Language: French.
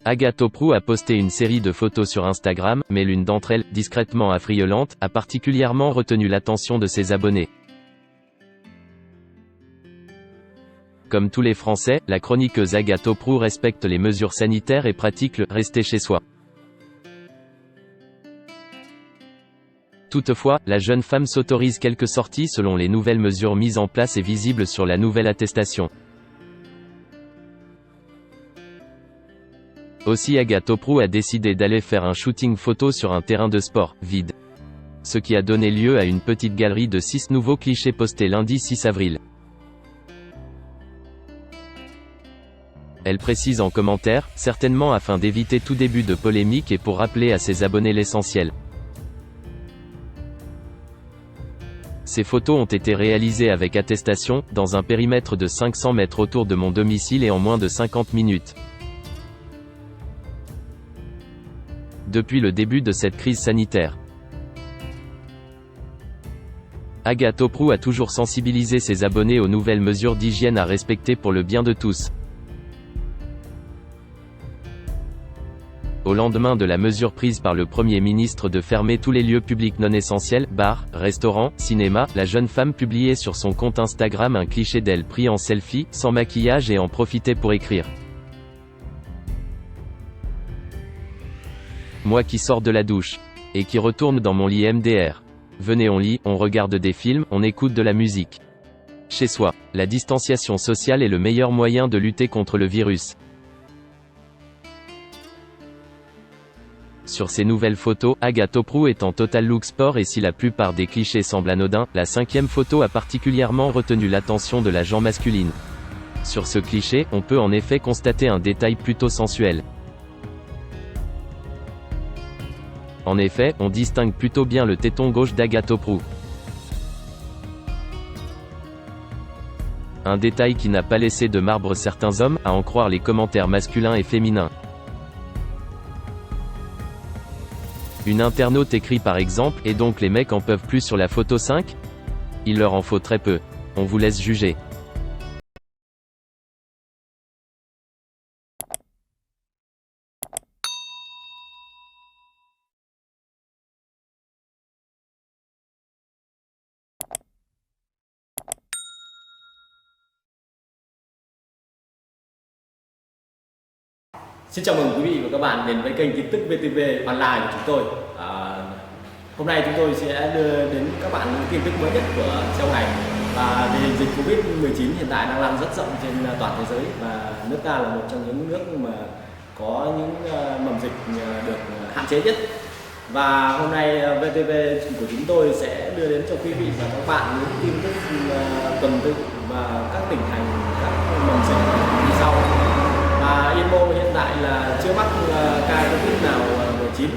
Agathe Prou a posté une série de photos sur Instagram, mais l'une d'entre elles, discrètement affriolante, a particulièrement retenu l'attention de ses abonnés. Comme tous les Français, la chroniqueuse Agathe Prou respecte les mesures sanitaires et pratique le « rester chez soi ». Toutefois, la jeune femme s'autorise quelques sorties selon les nouvelles mesures mises en place et visibles sur la nouvelle attestation. Aussi Agathe Prou a décidé d'aller faire un shooting photo sur un terrain de sport, vide. Ce qui a donné lieu à une petite galerie de 6 nouveaux clichés postés lundi 6 avril. Elle précise en commentaire, certainement afin d'éviter tout début de polémique et pour rappeler à ses abonnés l'essentiel. Ces photos ont été réalisées avec attestation, dans un périmètre de 500 mètres autour de mon domicile et en moins de 50 minutes. Depuis le début de cette crise sanitaire, Agathe Prou a toujours sensibilisé ses abonnés aux nouvelles mesures d'hygiène à respecter pour le bien de tous. Au lendemain de la mesure prise par le Premier ministre de fermer tous les lieux publics non essentiels, bars, restaurants, cinéma, la jeune femme publiait sur son compte Instagram un cliché d'elle pris en selfie, sans maquillage et en profitait pour écrire. Moi qui sors de la douche. Et qui retourne dans mon lit MDR. Venez on lit, on regarde des films, on écoute de la musique. Chez soi. La distanciation sociale est le meilleur moyen de lutter contre le virus. Sur ces nouvelles photos, Agathe Prou est en total look sport et si la plupart des clichés semblent anodins, la 5e photo a particulièrement retenu l'attention de la gent masculine. Sur ce cliché, on peut en effet constater un détail plutôt sensuel. En effet, on distingue plutôt bien le téton gauche d'Agathe Prou. Un détail qui n'a pas laissé de marbre certains hommes, à en croire les commentaires masculins et féminins. Une internaute écrit par exemple, et donc les mecs en peuvent plus sur la photo 5 ? Il leur en faut très peu. On vous laisse juger. Xin chào mừng quý vị và các bạn đến với kênh tin tức VTV Online của chúng tôi. Hôm nay chúng tôi sẽ đưa đến các bạn những tin tức mới nhất của trong ngày. Và tình hình dịch Covid-19 hiện tại đang lan rất rộng trên toàn thế giới và nước ta là một trong những nước mà có những mầm dịch được hạn chế nhất. Và hôm nay VTV của chúng tôi sẽ đưa đến cho quý vị và các bạn những tin tức tuần tự và các tỉnh thành, các mầm dịch như sau. Yên Mô hiện tại là chưa mắc ca Covid nào 19